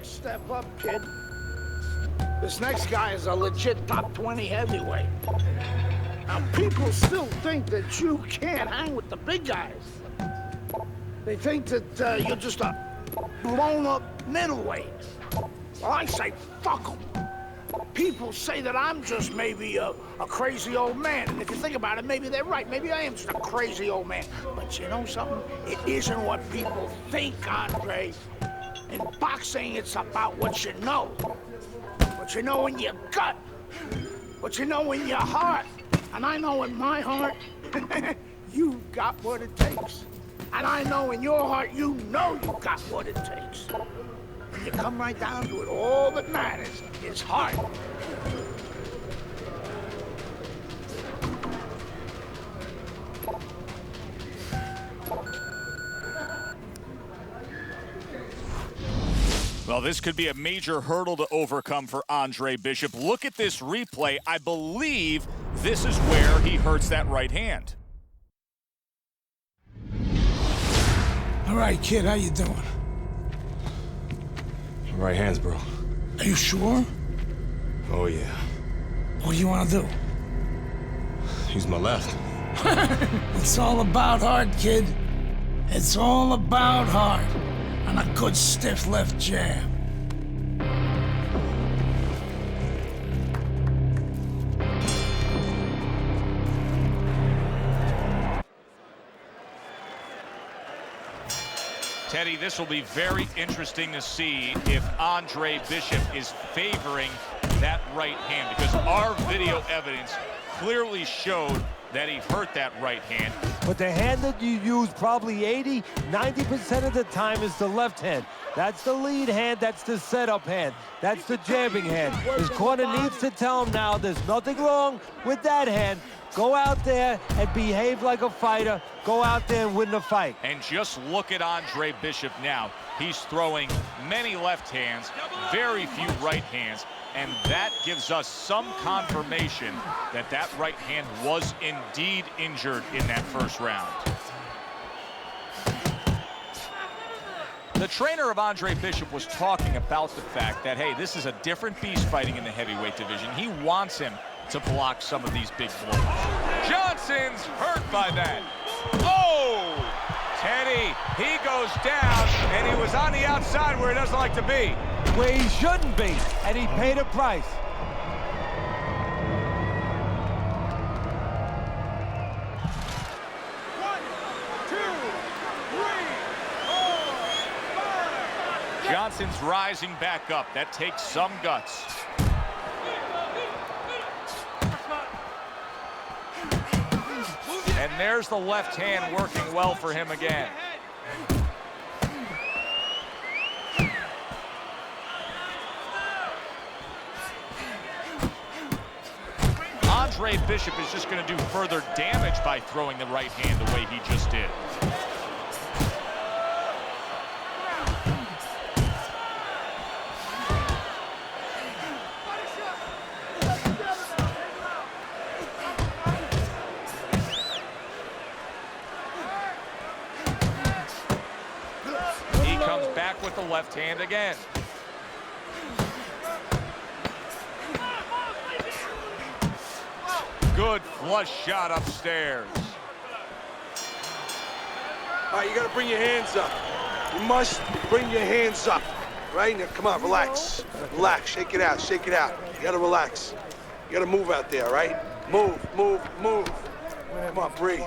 big step up, kid. This next guy is a legit top 20 heavyweight. Now, people still think that you can't hang with the big guys. They think that you're just a blown-up middleweight. Well, I say, fuck them. People say that I'm just maybe a crazy old man. And if you think about it, maybe they're right. Maybe I am just a crazy old man. But you know something? It isn't what people think, Andre. In boxing, it's about what you know. What you know in your gut. What you know in your heart. And I know in my heart, you've got what it takes. And I know in your heart, you know you got what it takes. When you come right down to it, all that matters is heart. Well, this could be a major hurdle to overcome for Andre Bishop. Look at this replay. I believe this is where he hurts that right hand. All right, kid, how you doing? Right hands, bro. Are you sure? Oh, yeah. What do you want to do? Use my left. It's all about heart, kid. It's all about heart. And a good stiff left jab. Teddy, this will be very interesting to see if Andre Bishop is favoring that right hand, because our video evidence clearly showed that he hurt that right hand. But the hand that you use probably 90% of the time is the left hand. That's the lead hand, that's the setup hand, that's the jabbing hand. His corner needs to tell him now there's nothing wrong with that hand. Go out there and behave like a fighter. Go out there and win the fight. And just look at Andre Bishop now. He's throwing many left hands, very few right hands, and that gives us some confirmation that that right hand was indeed injured in that first round. The trainer of Andre Bishop was talking about the fact that, hey, this is a different beast fighting in the heavyweight division. He wants him to block some of these big blows. Johnson's hurt by that. Oh! Teddy, he goes down, and he was on the outside where he doesn't like to be. Where he shouldn't be, and he paid a price. Johnson's rising back up. That takes some guts. And there's the left hand working well for him again. Andre Bishop is just going to do further damage by throwing the right hand the way he just did. With the left hand again. Good flush shot upstairs. All right, you got to bring your hands up. You must bring your hands up. Right? Now, come on, relax. Relax, shake it out, shake it out. You got to relax. You got to move out there, right? Move, move, move. Come on, breathe.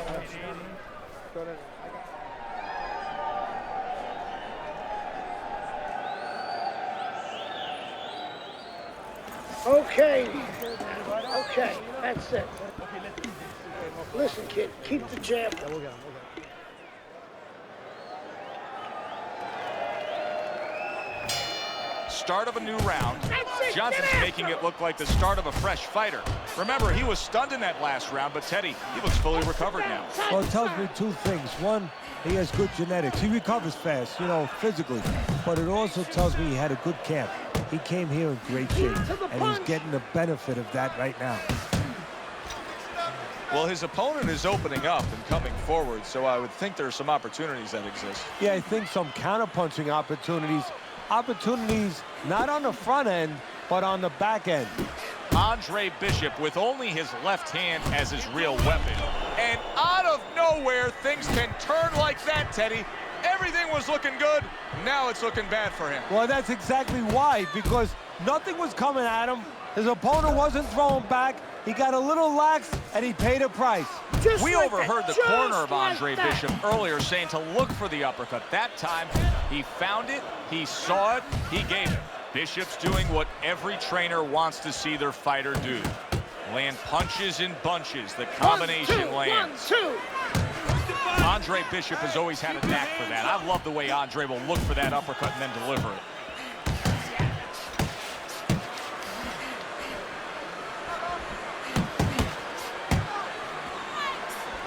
Okay. Okay, that's it. Listen, kid, keep the jab. Start of a new round. Johnson's making it look like the start of a fresh fighter. Remember, he was stunned in that last round, but Teddy, he looks fully recovered now. Well, it tells me two things. One, he has good genetics. He recovers fast, you know, physically. But it also tells me he had a good camp. He came here in great shape, and he's getting the benefit of that right now. Well, his opponent is opening up and coming forward, so I would think there are some opportunities that exist. Yeah, I think some counterpunching opportunities opportunities not on the front end, but on the back end. Andre Bishop with only his left hand as his real weapon. And out of nowhere, things can turn like that, Teddy. Everything was looking good. Now it's looking bad for him. Well, that's exactly why, because nothing was coming at him. His opponent wasn't throwing back. He got a little lax, and he paid a price. We overheard the corner of Andre Bishop earlier saying to look for the uppercut. That time, he found it, he saw it, he gave it. Bishop's doing what every trainer wants to see their fighter do. Land punches in bunches. The combination lands. 1, 2. Andre Bishop has always had a knack for that. I love the way Andre will look for that uppercut and then deliver it.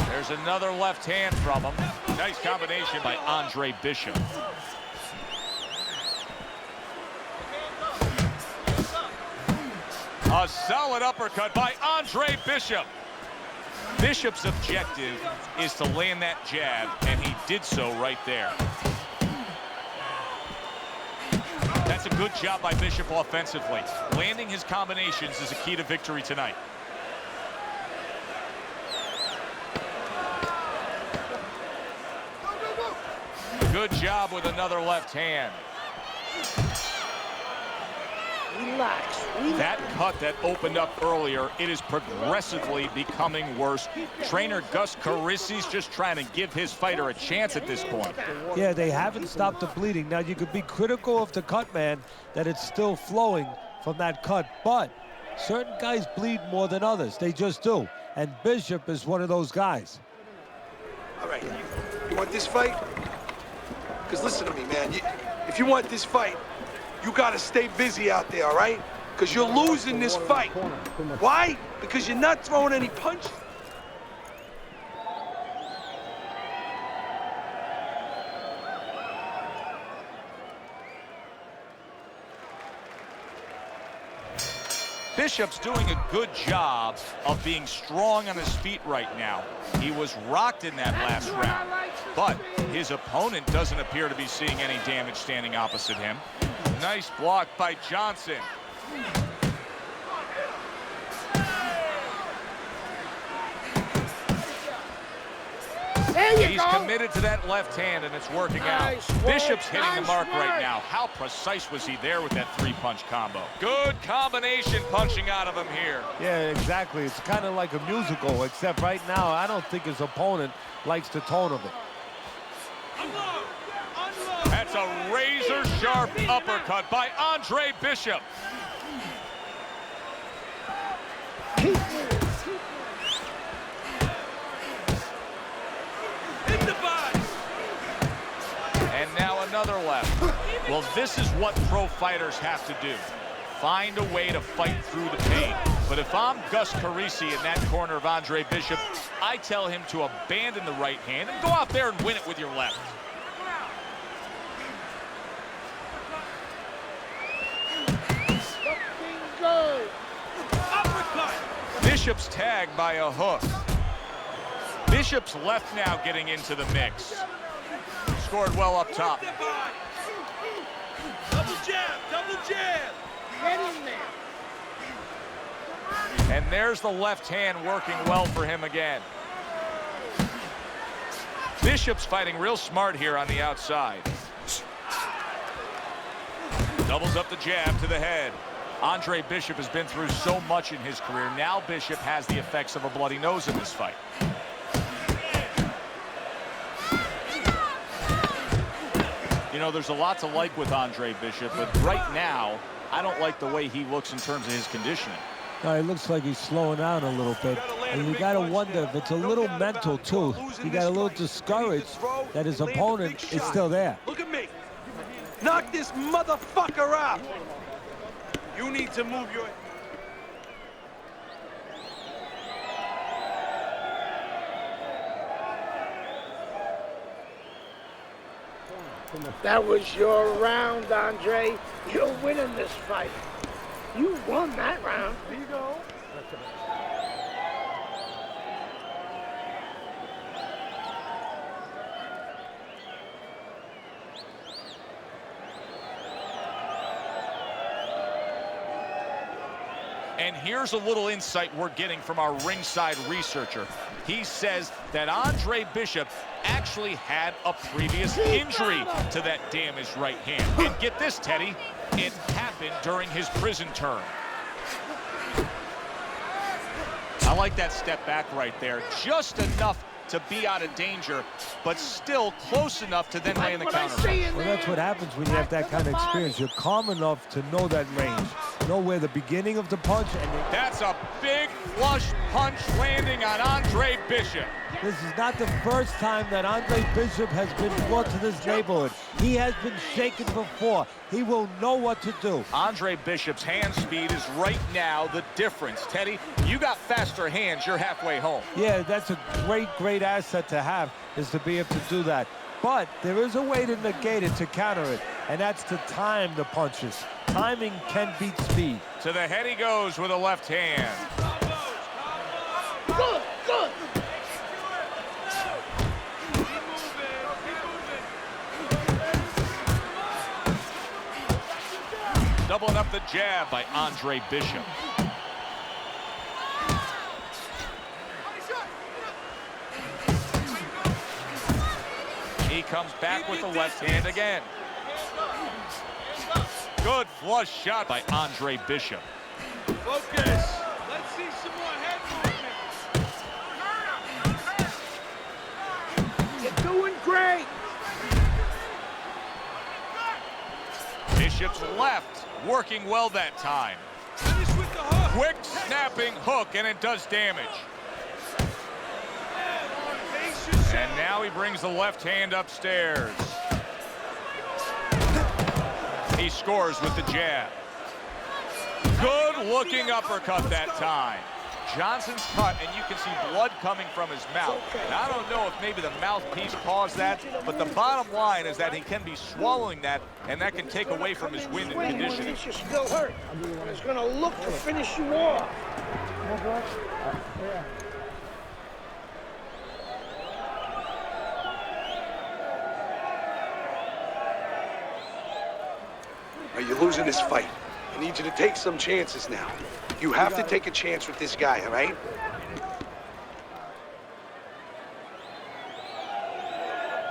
There's another left hand from him. Nice combination by Andre Bishop. A solid uppercut by Andre Bishop. Bishop's objective is to land that jab, and he did so right there. That's a good job by Bishop offensively. Landing his combinations is a key to victory tonight. Good job with another left hand. Relax. That cut that opened up earlier, it is progressively becoming worse. Trainer Gus Carisi's just trying to give his fighter a chance at this point. Yeah, they haven't stopped the bleeding. Now, you could be critical of the cut, man, that it's still flowing from that cut, but certain guys bleed more than others. They just do. And Bishop is one of those guys. All right, you want this fight? Because listen to me, man. If you want this fight, you got to stay busy out there, all right? Because you're losing this fight. Why? Because you're not throwing any punches. Bishop's doing a good job of being strong on his feet right now. He was rocked in that last round, but his opponent doesn't appear to be seeing any damage standing opposite him. Nice block by Johnson. There you He's go. committed to that left hand, and it's working Nice out. work, Bishop's hitting the nice mark right work. now. How precise was he there with that three-punch combo? Good combination punching out of him here. Yeah, exactly. It's kind of like a musical, except right now, I don't think his opponent likes the tone of it. That's a razor-sharp uppercut by Andre Bishop. And now another left. Well, this is what pro fighters have to do. Find a way to fight through the pain. But if I'm Gus Carisi in that corner of Andre Bishop, I tell him to abandon the right hand and go out there and win it with your left. Go. Bishop's tagged by a hook. Bishop's left now getting into the mix. Scored well up top. Double jab, double jab. Get in there. And there's the left hand working well for him again. Bishop's fighting real smart here on the outside. Doubles up the jab to the head. Andre Bishop has been through so much in his career. Now Bishop has the effects of a bloody nose in this fight. You know, there's a lot to like with Andre Bishop, but right now, I don't like the way he looks in terms of his conditioning. No, it looks like he's slowing down a little bit. And you got to wonder if it's a little mental, too. He got a little discouraged that his opponent is still there. Look at me. Knock this motherfucker out. You need to move your... That was your round, Andre. You're winning this fight. You won that round. Here you go. And here's a little insight we're getting from our ringside researcher. He says that Andre Bishop actually had a previous injury to that damaged right hand. And get this, Teddy, it happened during his prison term. I like that step back right there. Just enough to be out of danger, but still close enough to then land the counter. Well, that's what happens when you have that kind of experience. You're calm enough to know that range, know where the beginning of the punch and that's a big flush punch landing on Andre Bishop. this is not the first time that Andre Bishop has been brought to this neighborhood. He has been shaken before. He will know what to do. Andre Bishop's hand speed is right now the difference. Teddy, you got faster hands, you're halfway home. Yeah, that's a great asset to have, is to be able to do that. But there is a way to negate it, to counter it, and that's to time the punches. Timing can beat speed. To the head he goes with a left hand. Good, good. Doubling up the jab by Andre Bishop. He comes back with the left hand again. Good flush shot by Andre Bishop. Focus. Let's see some more head movement. You're doing great. Bishop's left, working well that time. Finish with the hook. Quick snapping hook, and it does damage. And now he brings the left hand upstairs. He scores with the jab. Good looking uppercut that time. Johnson's cut, and you can see blood coming from his mouth. Now, I don't know if maybe the mouthpiece caused that, but the bottom line is that he can be swallowing that, and that can take away from his wind and conditioning. You're still hurt. He's gonna look to finish you off. You're losing this fight. I need you to take some chances now. You have to take a chance with this guy, all right?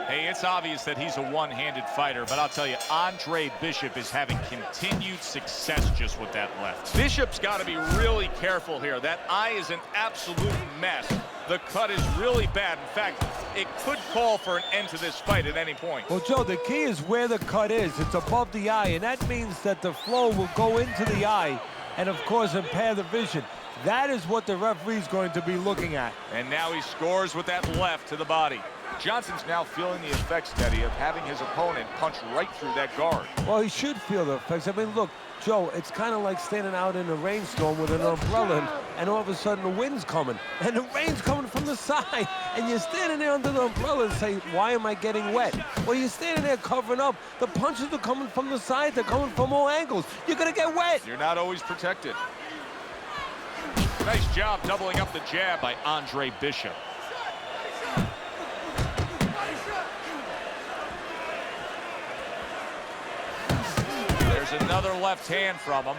Hey, it's obvious that he's a one-handed fighter, but I'll tell you, Andre Bishop is having continued success just with that left. Bishop's got to be really careful here. That eye is an absolute mess. The cut is really bad. In fact, it could call for an end to this fight at any point. Well, Joe, the key is where the cut is. It's above the eye, and that means that the flow will go into the eye and, of course, impair the vision. That is what the referee's going to be looking at. And now he scores with that left to the body. Johnson's now feeling the effects, Teddy, of having his opponent punch right through that guard. Well, he should feel the effects. I mean, look, Joe, it's kind of like standing out in a rainstorm with an umbrella, and all of a sudden the wind's coming, and the rain's coming from the side, and you're standing there under the umbrella and say, why am I getting wet? Well, you're standing there covering up. The punches are coming from the side. They're coming from all angles. You're going to get wet. You're not always protected. Nice job doubling up the jab by Andre Bishop. There's another left hand from him.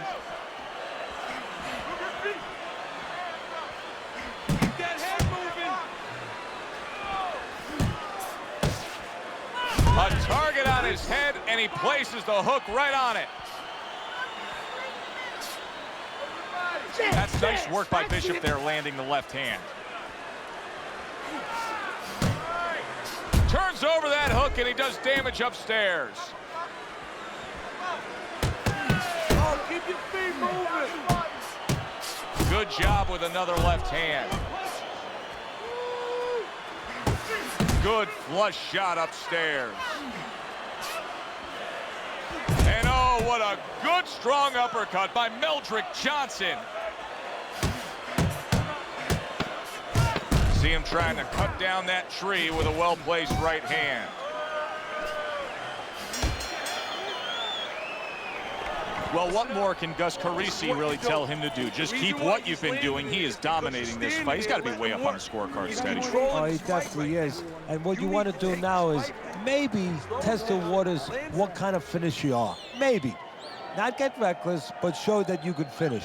Keep that head moving. A target on his head, and he places the hook right on it. That's nice work by Bishop there, landing the left hand. Turns over that hook, and he does damage upstairs. Oh, keep your feet moving. Good job with another left hand. Good flush shot upstairs. And oh, what a good strong uppercut by Meldrick Johnson. See him trying to cut down that tree with a well-placed right hand. Well, what more can Gus Carisi really tell him to do? Just keep what you've been doing. He is dominating this fight. He's got to be way up on the scorecard, Steady. Oh, he definitely is. And what you want to do now is maybe test the waters what kind of finish you are. Maybe. Not get reckless, but show that you could finish.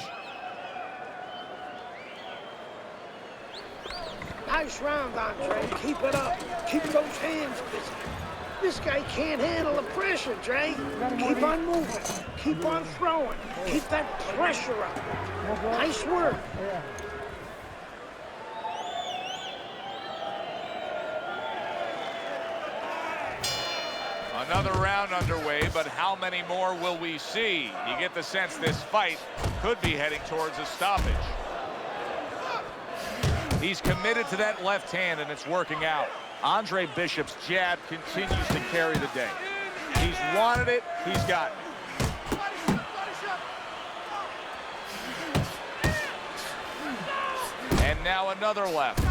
Nice round, Andre. Keep it up. Keep those hands busy. This guy can't handle the pressure, Dre. Keep on moving. Keep on throwing. Keep that pressure up. Nice work. Another round underway, but how many more will we see? You get the sense this fight could be heading towards a stoppage. He's committed to that left hand, and it's working out. Andre Bishop's jab continues to carry the day. He's wanted it, he's gotten it. And now another left.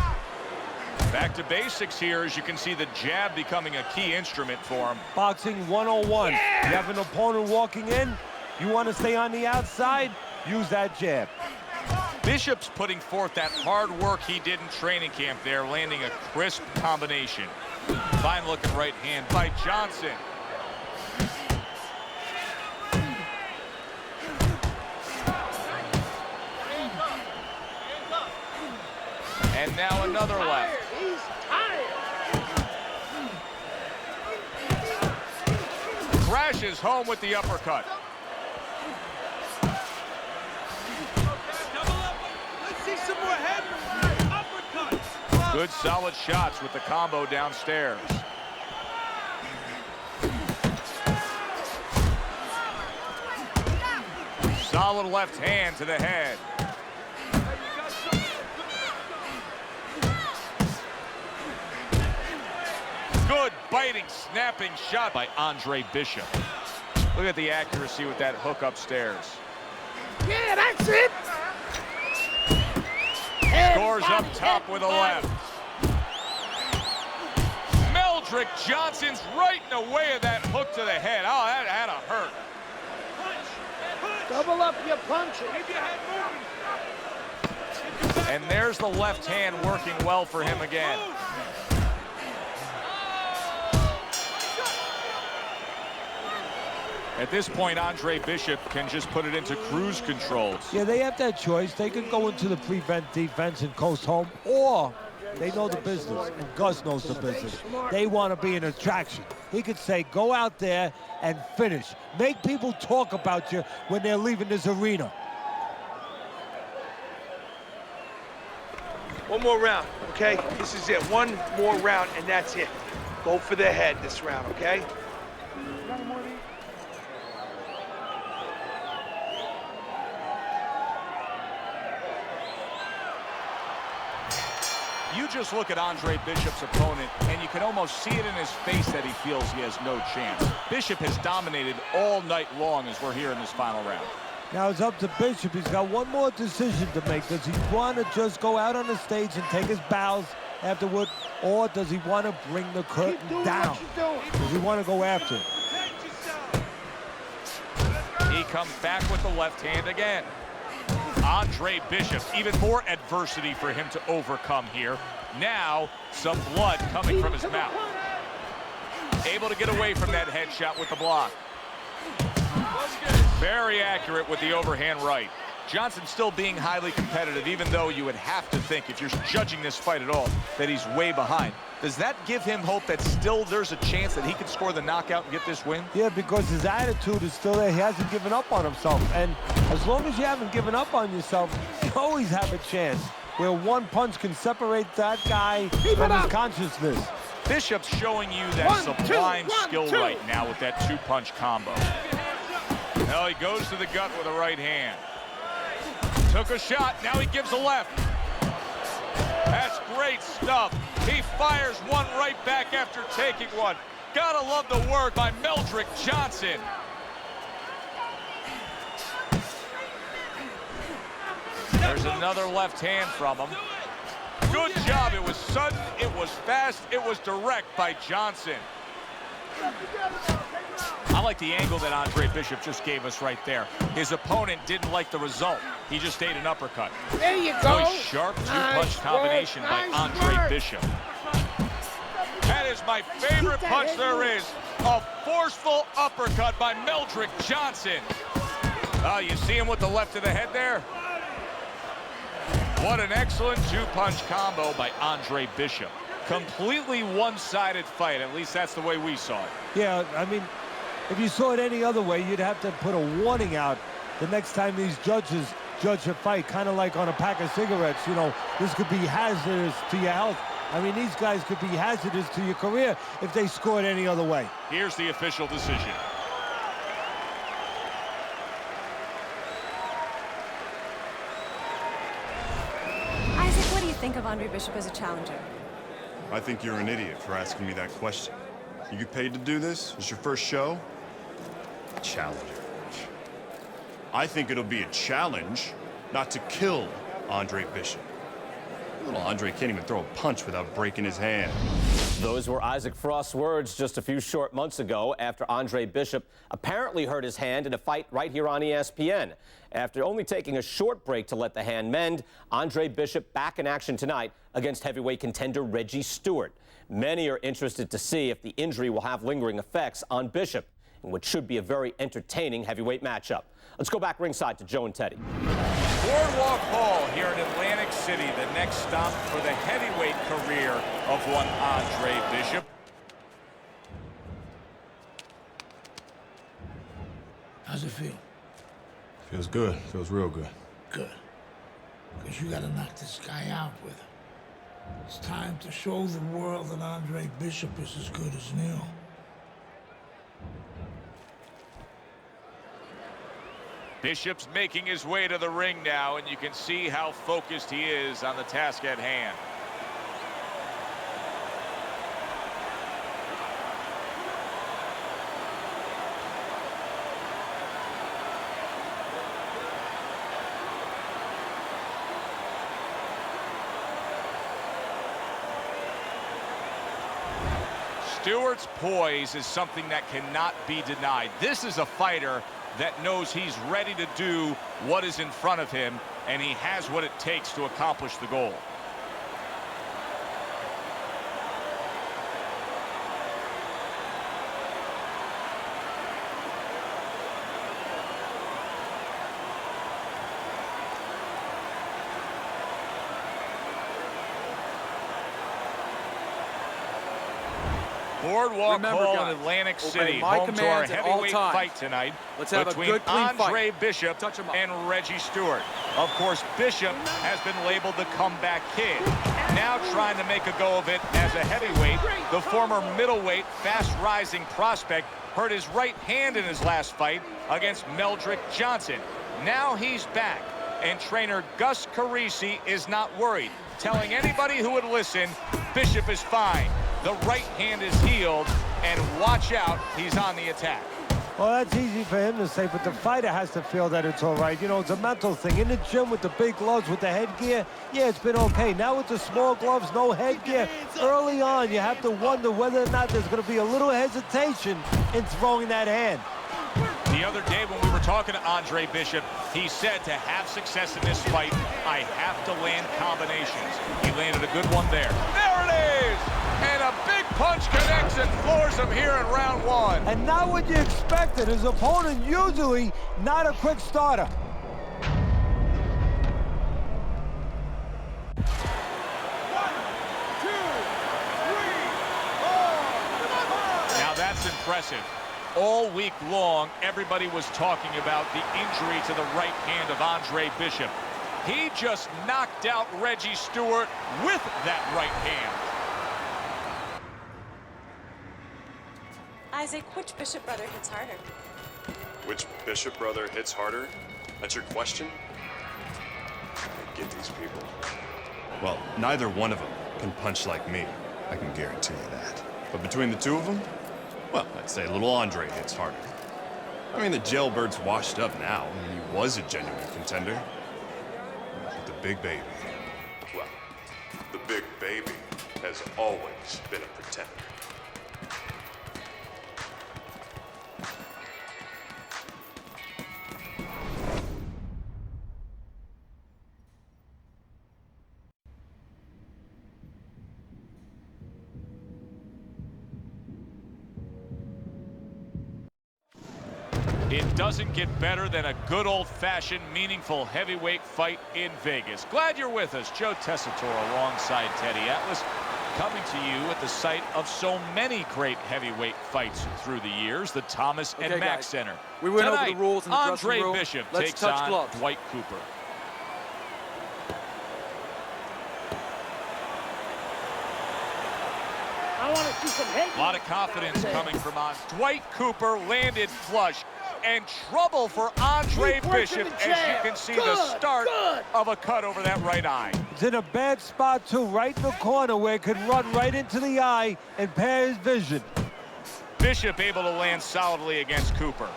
Back to basics here, as you can see the jab becoming a key instrument for him. Boxing 101. You have an opponent walking in, you want to stay on the outside, use that jab. Bishop's putting forth that hard work he did in training camp there, landing a crisp combination. Fine looking right hand by Johnson. And now another left. He's tired. Crashes home with the uppercut. Good solid shots with the combo downstairs. Solid left hand to the head. Good biting, snapping shot by Andre Bishop. Look at the accuracy with that hook upstairs. Yeah, that's it. Scores up top with a left. Meldrick Johnson's right in the way of that hook to the head. Oh, that had to hurt. Double up your punches. And there's the left hand working well for him again. At this point, Andre Bishop can just put it into cruise control. Yeah, they have that choice. They can go into the prevent defense and coast home, or they know the business, and Gus knows the business. They want to be an attraction. He could say, go out there and finish. Make people talk about you when they're leaving this arena. One more round, okay? This is it. One more round, and that's it. Go for the head this round, okay? You just look at Andre Bishop's opponent, and you can almost see it in his face that he feels he has no chance. Bishop has dominated all night long as we're here in this final round. Now it's up to Bishop. He's got one more decision to make. Does he want to just go out on the stage and take his bows afterward, or does he want to bring the curtain down? Does he want to go after it? He comes back with the left hand again. Andre Bishop, even more adversity for him to overcome here. Now, some blood coming from his mouth. Able to get away from that headshot with the block. Very accurate with the overhand right. Johnson still being highly competitive, even though you would have to think, if you're judging this fight at all, that he's way behind. Does that give him hope that still there's a chance that he could score the knockout and get this win? Yeah, because his attitude is still there. He hasn't given up on himself. And as long as you haven't given up on yourself, you always have a chance where one punch can separate that guy from his consciousness. Bishop's showing you that sublime skill right now with that two-punch combo. Now he goes to the gut with a right hand. Took a shot, now he gives a left. That's great stuff. He fires one right back after taking one. Gotta love the work by Meldrick Johnson. There's another left hand from him. Good job. It was sudden, it was fast, it was direct by Johnson. I like the angle that Andre Bishop just gave us right there. His opponent didn't like the result. He just ate an uppercut. There you go. Nice sharp two-punch combination by Andre Bishop. That is my favorite punch there is. A forceful uppercut by Meldrick Johnson. Oh, you see him with the left of the head there? What an excellent two-punch combo by Andre Bishop. Completely one-sided fight. At least that's the way we saw it. Yeah, I mean, if you saw it any other way, you'd have to put a warning out the next time these judges judge a fight, kind of like on a pack of cigarettes. You know, this could be hazardous to your health. I mean, these guys could be hazardous to your career if they scored any other way. Here's the official decision. Isaac, what do you think of Andre Bishop as a challenger? I think you're an idiot for asking me that question. You get paid to do this? It's your first show? Challenger. I think it'll be a challenge not to kill Andre Bishop. Little Andre can't even throw a punch without breaking his hand. Those were Isaac Frost's words just a few short months ago after Andre Bishop apparently hurt his hand in a fight right here on ESPN. After only taking a short break to let the hand mend, Andre Bishop back in action tonight against heavyweight contender Reggie Stewart. Many are interested to see if the injury will have lingering effects on Bishop in what should be a very entertaining heavyweight matchup. Let's go back ringside to Joe and Teddy. Boardwalk Hall here in Atlantic City, the next stop for the heavyweight career of one Andre Bishop. How's it feel? Feels good. Feels real good. Good. Because you gotta knock this guy out with him. It's time to show the world that Andre Bishop is as good as new. Bishop's making his way to the ring now, and you can see how focused he is on the task at hand. Stewart's poise is something that cannot be denied. This is a fighter that knows he's ready to do what is in front of him, and he has what it takes to accomplish the goal. Boardwalk Hall in Atlantic City, home to our heavyweight fight tonight between Andre Bishop and Reggie Stewart. Of course, Bishop has been labeled the comeback kid. Now trying to make a go of it as a heavyweight, the former middleweight, fast-rising prospect hurt his right hand in his last fight against Meldrick Johnson. Now he's back, and trainer Gus Carisi is not worried, telling anybody who would listen, Bishop is fine. The right hand is healed, and watch out, he's on the attack. Well, that's easy for him to say, but the fighter has to feel that it's all right. You know, it's a mental thing. In the gym with the big gloves, with the headgear, yeah, it's been okay. Now with the small gloves, no headgear, early on, you have to wonder whether or not there's going to be a little hesitation in throwing that hand. The other day when we were talking to Andre Bishop, he said to have success in this fight, I have to land combinations. He landed a good one there. There it is! And a big punch connects and floors him here in round one. And not what you expected. His opponent usually not a quick starter. Now that's impressive. All week long, everybody was talking about the injury to the right hand of Andre Bishop. He just knocked out Reggie Stewart with that right hand. Isaac, which Bishop brother hits harder? Which Bishop brother hits harder? That's your question? I get these people. Well, neither one of them can punch like me. I can guarantee you that. But between the two of them, well, I'd say little Andre hits harder. I mean, the jailbird's washed up now. I mean, he was a genuine contender. But the big baby, well, the big baby has always been a pretender. It doesn't get better than a good old-fashioned, meaningful heavyweight fight in Vegas. Glad you're with us. Joe Tessitore alongside Teddy Atlas, coming to you at the site of so many great heavyweight fights through the years, the Thomas and Mack guys. Center. We went Tonight, over the rules in the dressing Andre room. Bishop Let's takes touch on gloves. Dwight Cooper. I want to see some head. A lot of confidence coming from Dwight Cooper landed flush, and trouble for Andre Keep working Bishop, the as you jab. can see Good, the start good. of a cut over that right eye. He's in a bad spot, too, right in the corner where it could run right into the eye and impair his vision. Bishop able to land solidly against Cooper.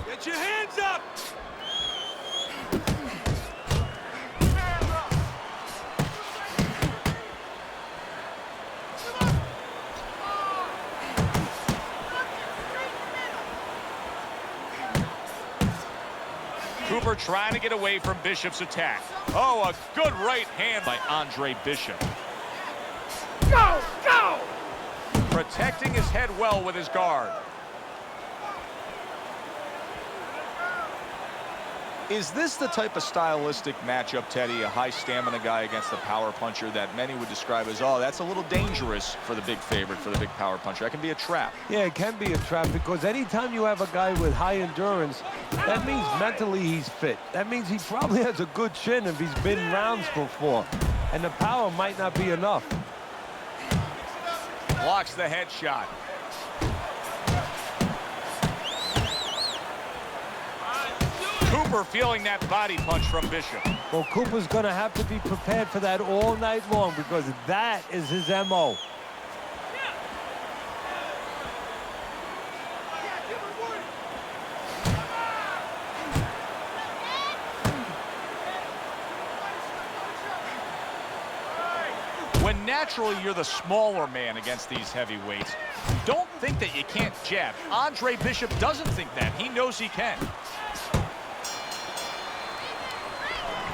Get your hands up! Cooper trying to get away from Bishop's attack. Oh, a good right hand by Andre Bishop. Go, go! Protecting his head well with his guard. Is this the type of stylistic matchup, Teddy, a high stamina guy against the power puncher that many would describe as, oh, that's a little dangerous for the big favorite, for the big power puncher? That can be a trap. Yeah, it can be a trap because anytime you have a guy with high endurance, that means mentally he's fit. That means he probably has a good chin if he's been rounds before. And the power might not be enough. Blocks the headshot. Cooper feeling that body punch from Bishop. Well, Cooper's going to have to be prepared for that all night long because that is his M.O. When naturally you're the smaller man against these heavyweights, don't think that you can't jab. Andre Bishop doesn't think that. He knows he can.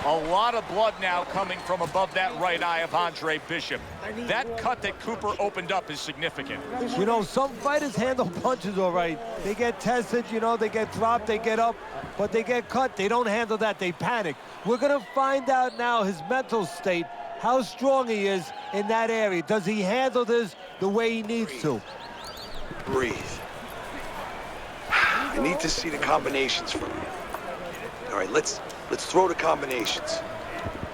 A lot of blood now coming from above that right eye of Andre Bishop. That cut that Cooper opened up is significant. You know, some fighters handle punches all right. They get tested, you know, they get dropped, they get up, but they get cut. They don't handle that. They panic. We're going to find out now his mental state, how strong he is in that area. Does he handle this the way he needs to? Breathe. I need to see the combinations from you. All right, let's throw the combinations.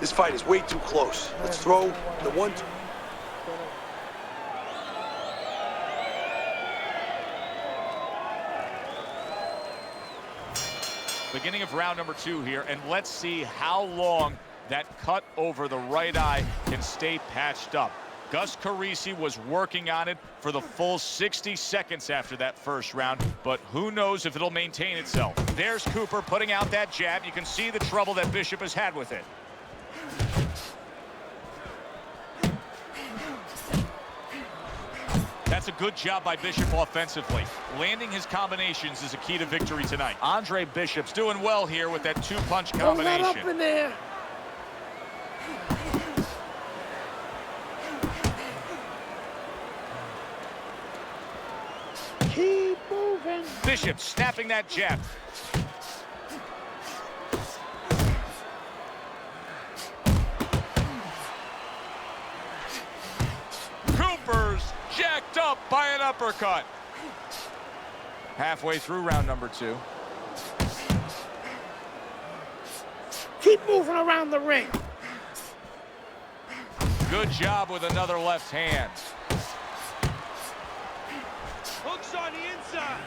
This fight is way too close. Let's throw the 1-2. Beginning of round number 2 here, and let's see how long that cut over the right eye can stay patched up. Gus Carisi was working on it for the full 60 seconds after that first round, but who knows if it'll maintain itself. There's Cooper putting out that jab. You can see the trouble that Bishop has had with it. That's a good job by Bishop offensively. Landing his combinations is a key to victory tonight. Andre Bishop's doing well here with that 2-punch combination. Don't let up in there. Keep moving. Bishop snapping that jab. Cooper's jacked up by an uppercut. Halfway through round number 2. Keep moving around the ring. Good job with another left hand. Hooks on the inside.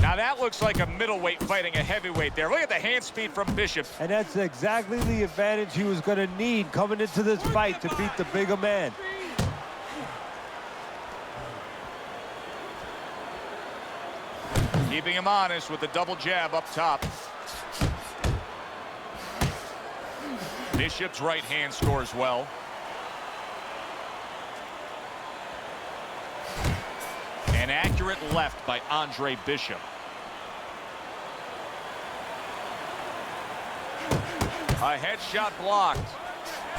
Now that looks like a middleweight fighting a heavyweight there. Look at the hand speed from Bishop. And that's exactly the advantage he was going to need coming into this fight to beat the bigger man. Keeping him honest with the double jab up top. Bishop's right hand scores well. An accurate left by Andre Bishop. A headshot blocked.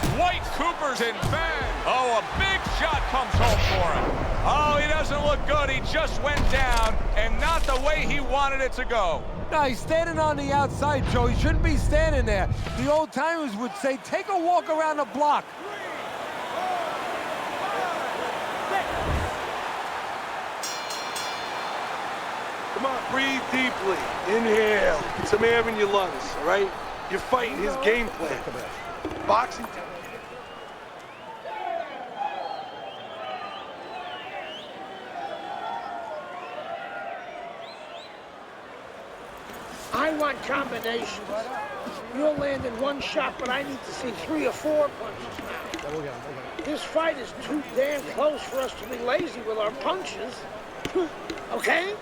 Dwight Cooper's in bed. Oh, a big shot comes home for him. Oh, he doesn't look good. He just went down, and not the way he wanted it to go. No, he's standing on the outside, Joe. He shouldn't be standing there. The old-timers would say, take a walk around the block. Come on, breathe deeply. Inhale. Get some air in your lungs, all right? You're fighting his game plan. Boxing. I want combinations. You're landing one shot, but I need to see 3 or 4 punches now. This fight is too damn close for us to be lazy with our punches. Okay?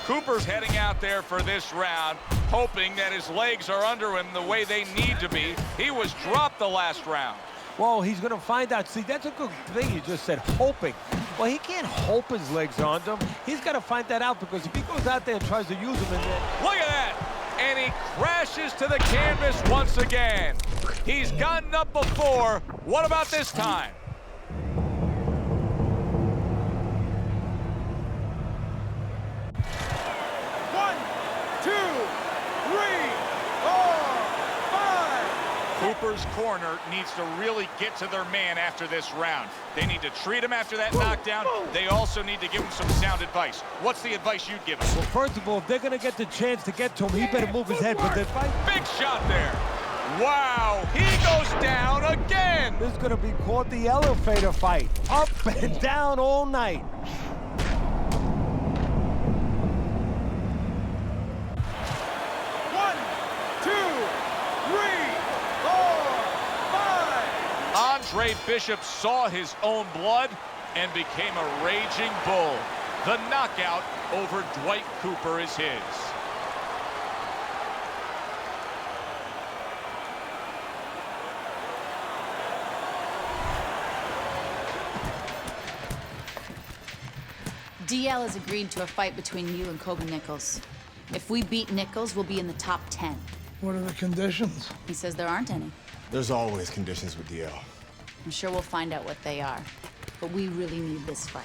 Cooper's heading out there for this round, hoping that his legs are under him the way they need to be. He was dropped the last round. Well, he's going to find out. See, that's a good thing you just said, hoping. Well, he can't hope his legs are under him. He's got to find that out, because if he goes out there and tries to use them in there... Look at that! And he crashes to the canvas once again. He's gotten up before. What about this time? Cooper's corner needs to really get to their man after this round. They need to treat him after that knockdown. They also need to give him some sound advice. What's the advice you'd give him? Well, first of all, if they're going to get the chance to get to him, he better move his head. But they fight. Big shot there. Wow, he goes down again. This is going to be called the elevator fight. Up and down all night. Andre Bishop saw his own blood and became a raging bull. The knockout over Dwight Cooper is his. DL has agreed to a fight between you and Kobe Nichols. If we beat Nichols, we'll be in the top 10. What are the conditions? He says there aren't any. There's always conditions with DL. I'm sure we'll find out what they are. But we really need this fight.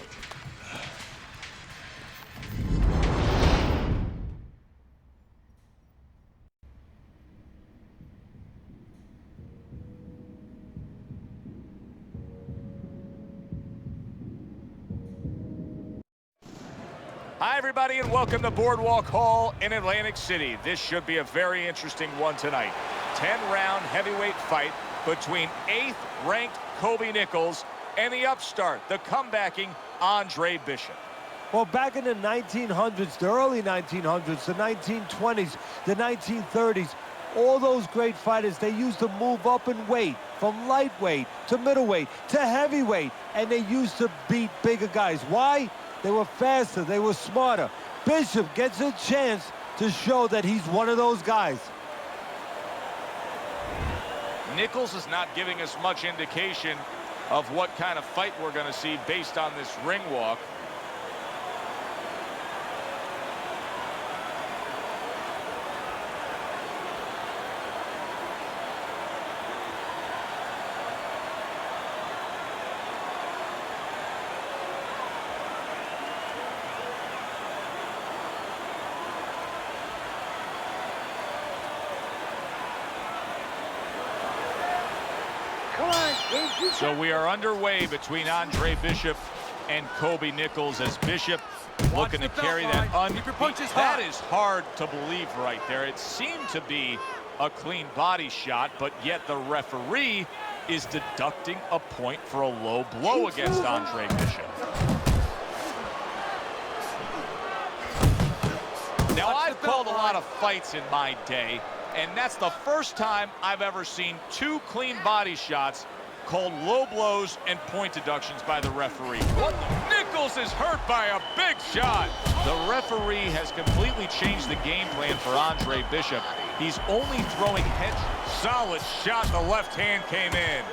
Hi, everybody, and welcome to Boardwalk Hall in Atlantic City. This should be a very interesting one tonight. 10-round heavyweight fight between 8th-ranked Kobe Nichols and the upstart, the comebacking Andre Bishop. Well, back in the 1900s, the early 1900s, the 1920s, the 1930s, all those great fighters, they used to move up in weight from lightweight to middleweight to heavyweight, and they used to beat bigger guys. Why? They were faster, they were smarter. Bishop gets a chance to show that he's one of those guys. Nichols is not giving us much indication of what kind of fight we're going to see based on this ring walk. So we are underway between Andre Bishop and Kobe Nichols, as Bishop looking to carry that. That is hard to believe right there. It seemed to be a clean body shot, but yet the referee is deducting a point for a low blow against Andre Bishop. Now, I've called a lot of fights in my day, and that's the first time I've ever seen 2 clean body shots called low blows and point deductions by the referee. Nichols is hurt by a big shot. The referee has completely changed the game plan for Andre Bishop. He's only throwing head. Solid shot. The left hand came in.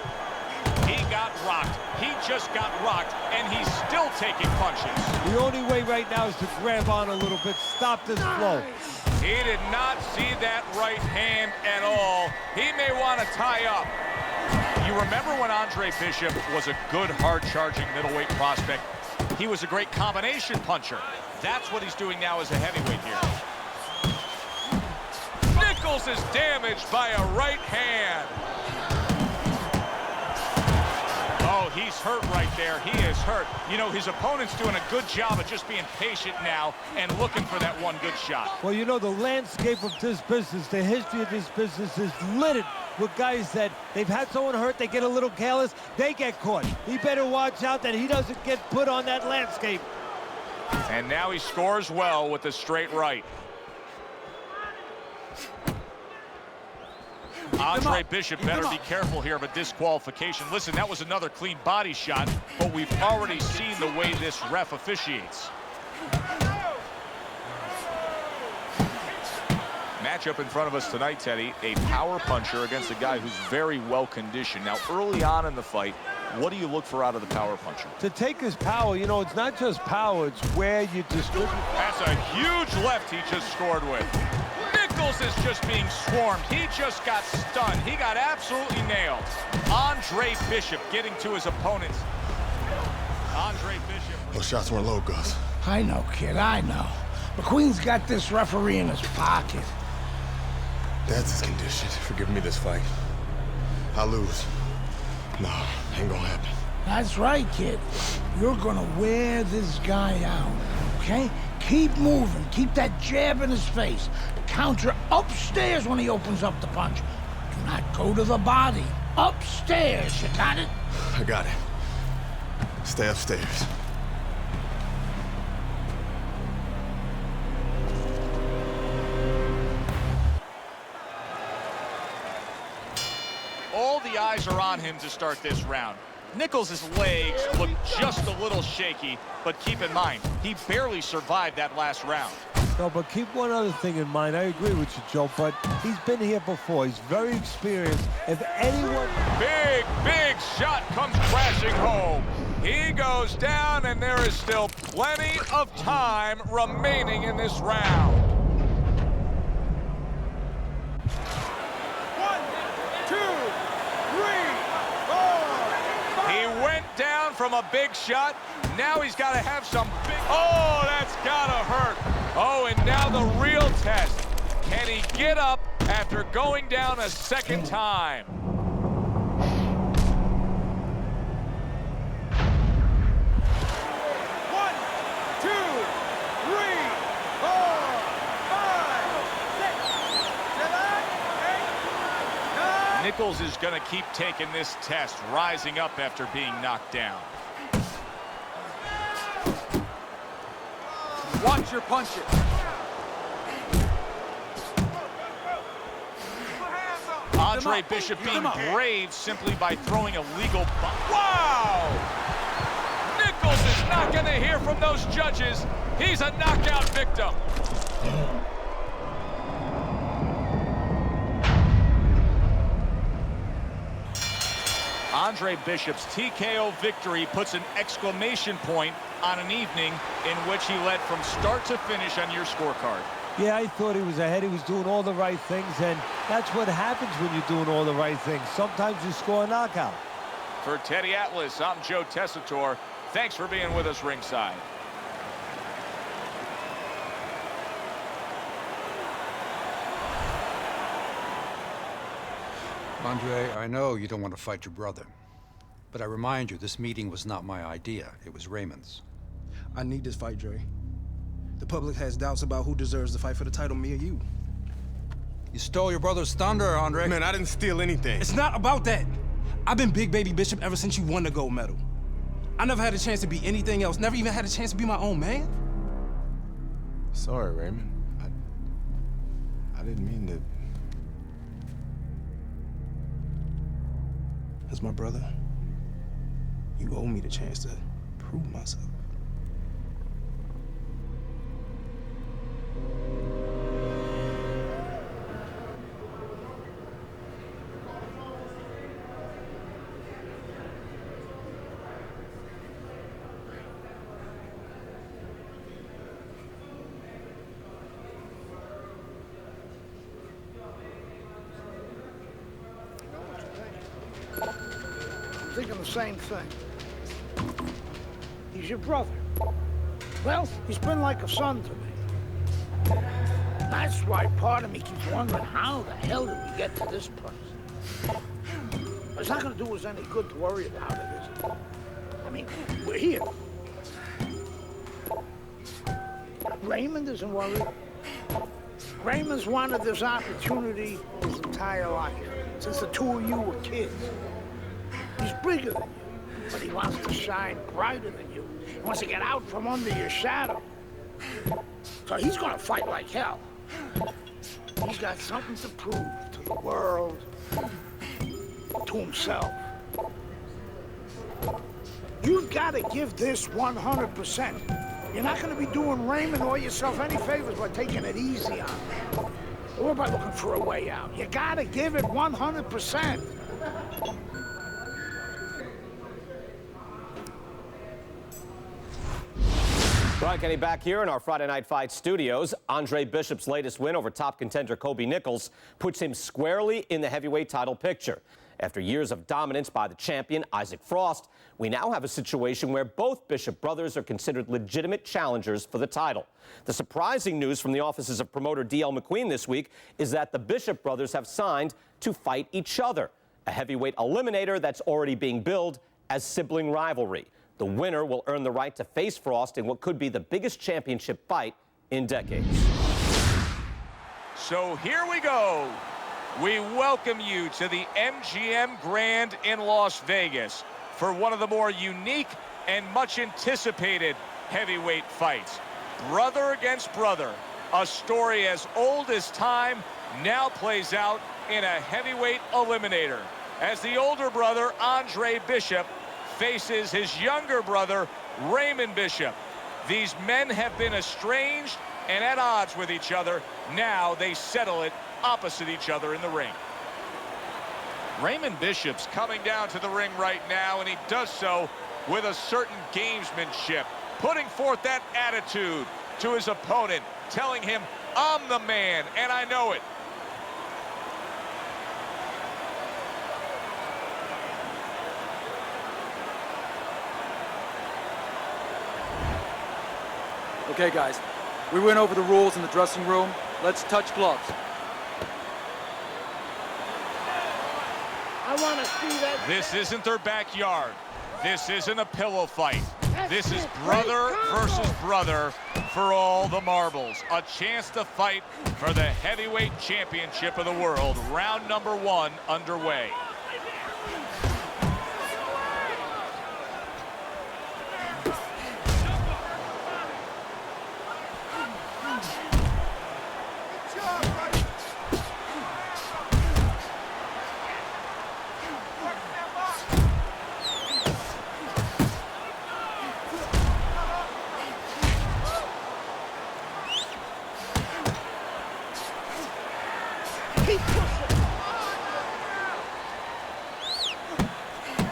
He got rocked. He just got rocked, and he's still taking punches. The only way right now is to grab on a little bit, stop this flow. He did not see that right hand at all. He may want to tie up. You remember when Andre Bishop was a good, hard-charging middleweight prospect? He was a great combination puncher. That's what he's doing now as a heavyweight here. Nichols is damaged by a right hand. Oh, he's hurt right there. He is hurt. You know, his opponent's doing a good job of just being patient now and looking for that one good shot. Well, you know, the landscape of this business, the history of this business is littered with guys that they've had someone hurt, they get a little careless, they get caught. He better watch out that he doesn't get put on that landscape. And now he scores well with the straight right. Andre Bishop better be careful here of a disqualification. Listen, that was another clean body shot, but we've already seen the way this ref officiates. Matchup in front of us tonight, Teddy, a power puncher against a guy who's very well conditioned. Now, early on in the fight, what do you look for out of the power puncher? To take his power, you know, it's not just power, it's where you distribute. That's a huge left he just scored with. Nichols is just being swarmed. He just got stunned. He got absolutely nailed. Andre Bishop getting to his opponents. Andre Bishop. Those shots weren't low, Gus. I know, kid, I know. McQueen's got this referee in his pocket. Dad's his condition for giving me this fight. I lose. No, ain't gonna happen. That's right, kid. You're gonna wear this guy out, okay? Keep moving. Keep that jab in his face. Counter upstairs when he opens up the punch. Do not go to the body. Upstairs, you got it? I got it. Stay upstairs. All the eyes are on him to start this round. Nichols' legs look just a little shaky, but keep in mind, he barely survived that last round. No, but keep one other thing in mind. I agree with you, Joe, but he's been here before. He's very experienced. If anyone... Big shot comes crashing home. He goes down, and there is still plenty of time remaining in this round. 1, 2, 3, 4. He went down from a big shot. Now he's got to have some big... Oh, that's got to hurt. Oh, and now the real test. Can he get up after going down a second time? 1, 2, 3, 4, 5, 6, 7, 8, 9. Nichols is going to keep taking this test, rising up after being knocked down. Watch your punches. Andre Bishop being brave simply by throwing a legal bump. Wow! Nichols is not going to hear from those judges. He's a knockout victim. Andre Bishop's TKO victory puts an exclamation point on an evening in which he led from start to finish on your scorecard. Yeah, I thought he was ahead. He was doing all the right things, and that's what happens when you're doing all the right things. Sometimes you score a knockout. For Teddy Atlas, I'm Joe Tessitore. Thanks for being with us ringside. Andre, I know you don't want to fight your brother, but I remind you, this meeting was not my idea. It was Raymond's. I need this fight, Dre. The public has doubts about who deserves the fight for the title, me or you. You stole your brother's thunder, Andre. Man, I didn't steal anything. It's not about that. I've been Big Baby Bishop ever since you won the gold medal. I never had a chance to be anything else, never even had a chance to be my own man. Sorry, Raymond. I didn't mean to... As my brother, you owe me the chance to prove myself. thinking the same thing. He's your brother. Well, he's been like a son to me. That's why part of me keeps wondering how the hell did we get to this place? It's not going to do us any good to worry about it, is it? I mean, we're here. Raymond isn't worried. Raymond's wanted this opportunity his entire life, since the two of you were kids. He's bigger than you, but he wants to shine brighter than you. He wants to get out from under your shadow. So he's gonna fight like hell. He's got something to prove to the world, to himself. You've got to give this 100%. You're not going to be doing Raymond or yourself any favors by taking it easy on him, or by looking for a way out. You got to give it 100%. Brian Kenny back here in our Friday Night Fight studios. Andre Bishop's latest win over top contender Kobe Nichols puts him squarely in the heavyweight title picture. After years of dominance by the champion, Isaac Frost, we now have a situation where both Bishop brothers are considered legitimate challengers for the title. The surprising news from the offices of promoter D.L. McQueen this week is that the Bishop brothers have signed to fight each other, a heavyweight eliminator that's already being billed as sibling rivalry. The winner will earn the right to face Frost in what could be the biggest championship fight in decades. So here we go. We welcome you to the MGM Grand in Las Vegas for one of the more unique and much anticipated heavyweight fights. Brother against brother, a story as old as time now plays out in a heavyweight eliminator as the older brother, Andre Bishop, faces his younger brother, Raymond Bishop. These men have been estranged and at odds with each other. Now they settle it opposite each other in the ring. Raymond Bishop's coming down to the ring right now, and he does so with a certain gamesmanship, putting forth that attitude to his opponent, telling him, I'm the man, and I know it. Okay, guys, we went over the rules in the dressing room. Let's touch gloves. I want to see that. This isn't their backyard. This isn't a pillow fight. This is brother versus brother for all the marbles. A chance to fight for the heavyweight championship of the world. Round number 1 underway.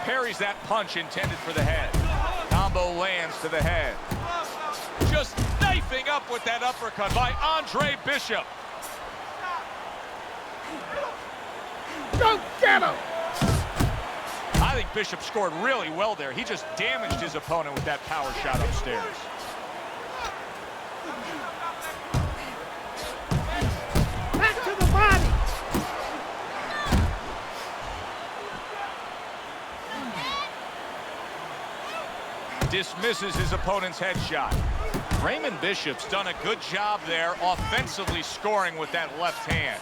Parries that punch intended for the head. Combo lands to the head. Just knifing up with that uppercut by Andre Bishop. Go get him! I think Bishop scored really well there. He just damaged his opponent with that power shot upstairs. Back to the body! Dismisses his opponent's headshot. Raymond Bishop's done a good job there offensively scoring with that left hand.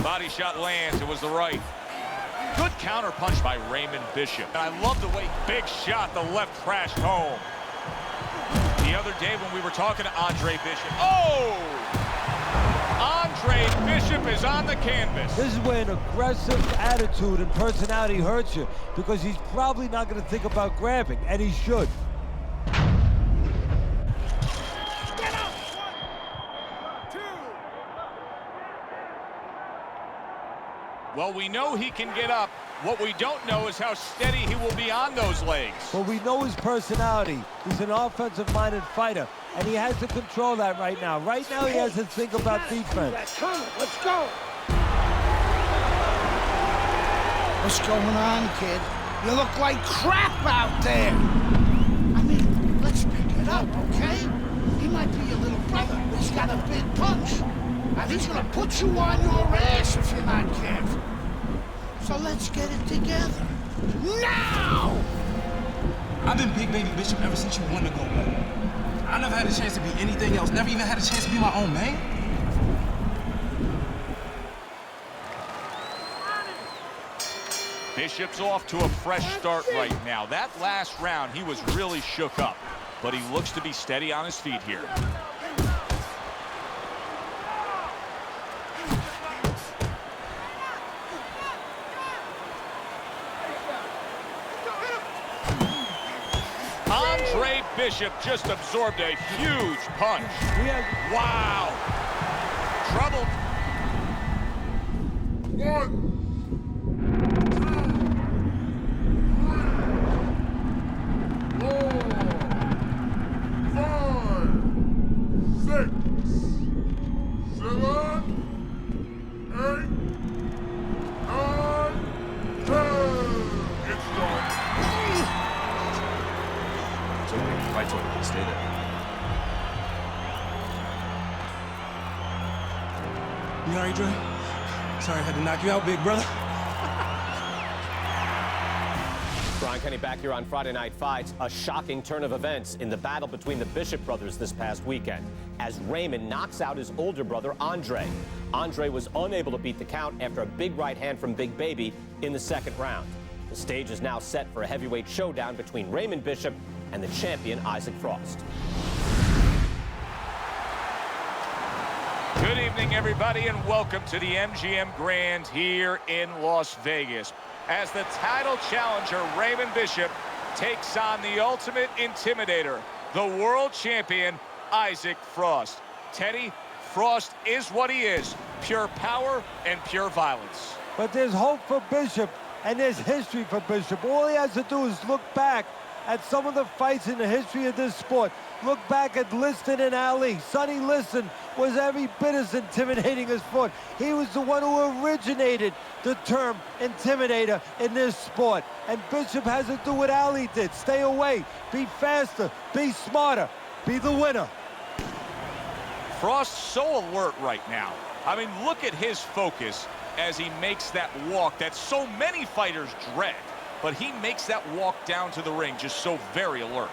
Body shot lands, it was the right. Good counter punch by Raymond Bishop. And I love the way big shot, the left crashed home. The other day when we were talking to Andre Bishop. Oh! Andre Bishop is on the canvas. This is where an aggressive attitude and personality hurts you, because he's probably not going to think about grabbing, and he should. Well, we know he can get up. What we don't know is how steady he will be on those legs. But we know his personality. He's an offensive-minded fighter, and he has to control that right now. Right now, he has to think about defense. Let's go. What's going on, kid? You look like crap out there. I mean, let's pick it up, okay? He might be your little brother, but he's got a big punch. And he's gonna put you on your ass if you're not careful. So let's get it together. Now! I've been Big Baby Bishop ever since you won the gold medal. I never had a chance to be anything else. Never even had a chance to be my own man. Bishop's off to a fresh start right now. That last round, he was really shook up, but he looks to be steady on his feet here. Andre Bishop just absorbed a huge punch. Wow. Trouble. 1, 2, 3, 4, 5, 6, 7, 8, 9, 10. It's done. Fight told stay there. You all right, Dre? Sorry I had to knock you out, big brother. Brian Kenny back here on Friday Night Fights. A shocking turn of events in the battle between the Bishop brothers this past weekend as Raymond knocks out his older brother, Andre. Andre was unable to beat the count after a big right hand from Big Baby in the second round. The stage is now set for a heavyweight showdown between Raymond Bishop and the champion, Isaac Frost. Good evening, everybody, and welcome to the MGM Grand here in Las Vegas. As the title challenger, Raymond Bishop takes on the ultimate intimidator, the world champion, Isaac Frost. Teddy, Frost is what he is, pure power and pure violence. But there's hope for Bishop, and there's history for Bishop. All he has to do is look back at some of the fights in the history of this sport. Look back at Liston and Ali. Sonny Liston was every bit as intimidating as Frost. He was the one who originated the term intimidator in this sport. And Bishop has to do what Ali did. Stay away, be faster, be smarter, be the winner. Frost's so alert right now. I mean, look at his focus as he makes that walk that so many fighters dread. But he makes that walk down to the ring just so very alert.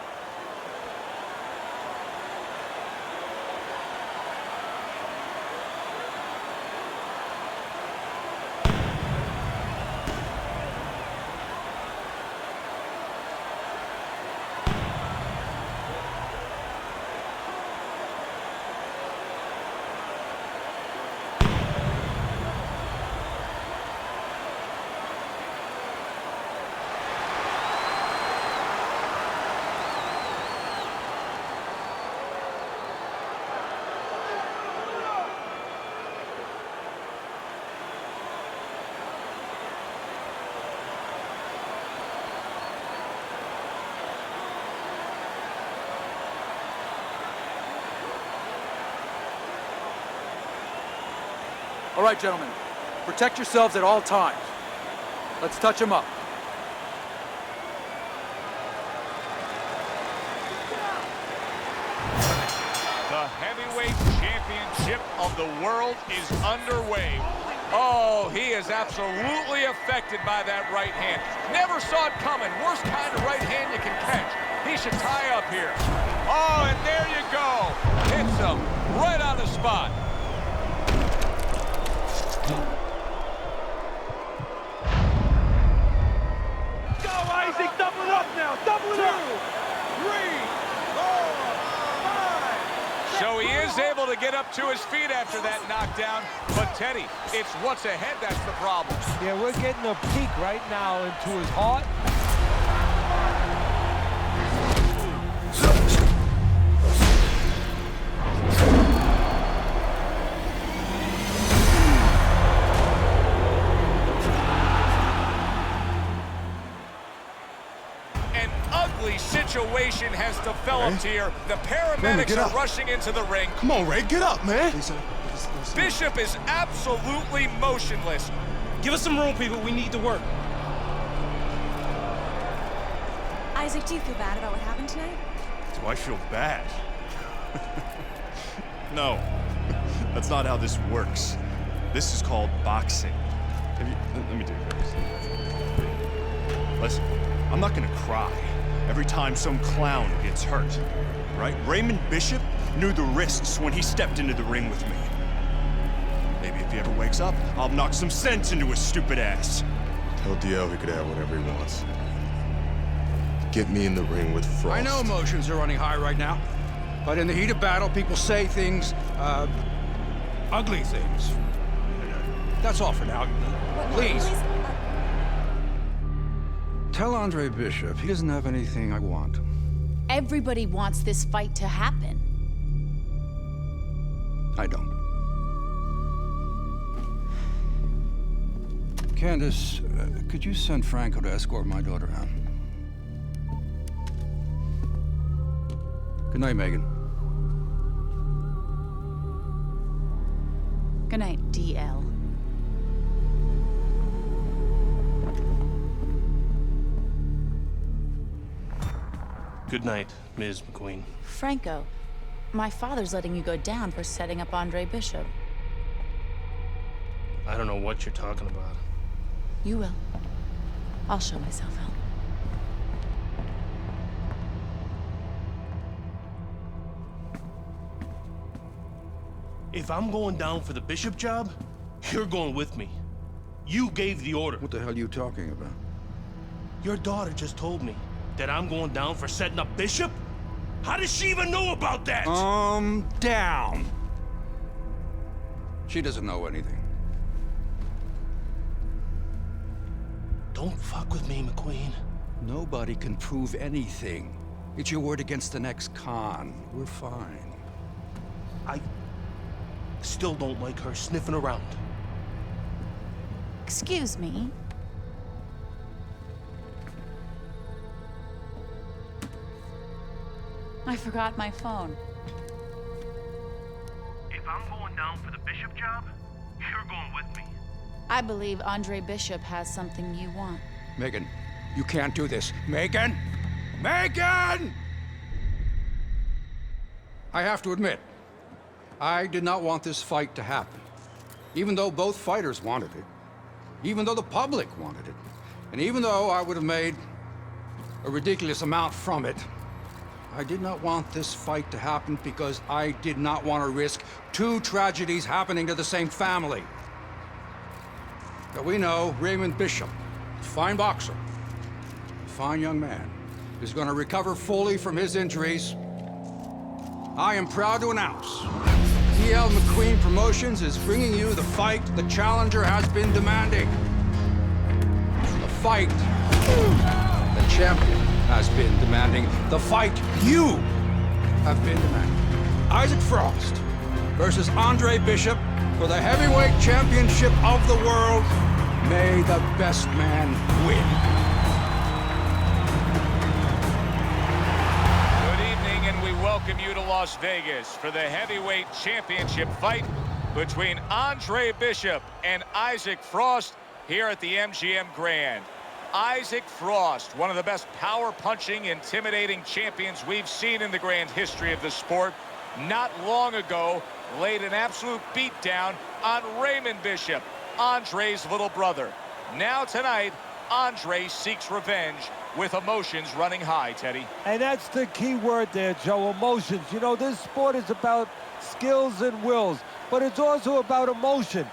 All right, gentlemen, protect yourselves at all times. Let's touch him up. The heavyweight championship of the world is underway. Oh, he is absolutely affected by that right hand. Never saw it coming. Worst kind of right hand you can catch. He should tie up here. Oh, and there you go. Hits him right on the spot. Go, Isaac, double it up now, double it up. 2, 3, 4, 5. So he is able to get up to his feet after that knockdown. But Teddy, it's what's ahead that's the problem. Yeah, we're getting a peek right now into his heart. Situation has developed here. The paramedics are rushing into the ring. Come on, Ray, get up, man. Bishop is absolutely motionless. Give us some room, people. We need to work. Isaac, do you feel bad about what happened tonight? Do I feel bad? No, that's not how this works. This is called boxing. Let me do this. Listen, I'm not gonna cry every time some clown gets hurt, right? Raymond Bishop knew the risks when he stepped into the ring with me. Maybe if he ever wakes up, I'll knock some sense into his stupid ass. Tell DL he could have whatever he wants. Get me in the ring with Frost. I know emotions are running high right now, but in the heat of battle, people say things, ugly things. That's all for now. Please. Tell Andre Bishop he doesn't have anything I want. Everybody wants this fight to happen. I don't. Candace, could you send Franco to escort my daughter out? Good night, Megan. Good night, DL. Good night, Ms. McQueen. Franco, my father's letting you go down for setting up Andre Bishop. I don't know what you're talking about. You will. I'll show myself out. If I'm going down for the Bishop job, you're going with me. You gave the order. What the hell are you talking about? Your daughter just told me that I'm going down for setting up Bishop? How does she even know about that? Down. She doesn't know anything. Don't fuck with me, McQueen. Nobody can prove anything. It's your word against the next con. We're fine. I still don't like her sniffing around. Excuse me. I forgot my phone. If I'm going down for the Bishop job, you're going with me. I believe Andre Bishop has something you want. Megan, you can't do this. Megan! Megan! I have to admit, I did not want this fight to happen. Even though both fighters wanted it. Even though the public wanted it. And even though I would have made a ridiculous amount from it, I did not want this fight to happen because I did not want to risk two tragedies happening to the same family. Now we know Raymond Bishop, a fine boxer, a fine young man, is going to recover fully from his injuries. I am proud to announce DL McQueen Promotions is bringing you the fight the challenger has been demanding. The fight the champion has been demanding. The fight you have been demanding. Isaac Frost versus Andre Bishop for the heavyweight championship of the world. May the best man win. Good evening, and we welcome you to Las Vegas for the heavyweight championship fight between Andre Bishop and Isaac Frost here at the MGM Grand. Isaac Frost, one of the best power-punching, intimidating champions we've seen in the grand history of the sport, not long ago laid an absolute beatdown on Raymond Bishop, Andre's little brother. Now tonight, Andre seeks revenge with emotions running high, Teddy. And that's the key word there, Joe, emotions. You know, this sport is about skills and wills, but it's also about emotion.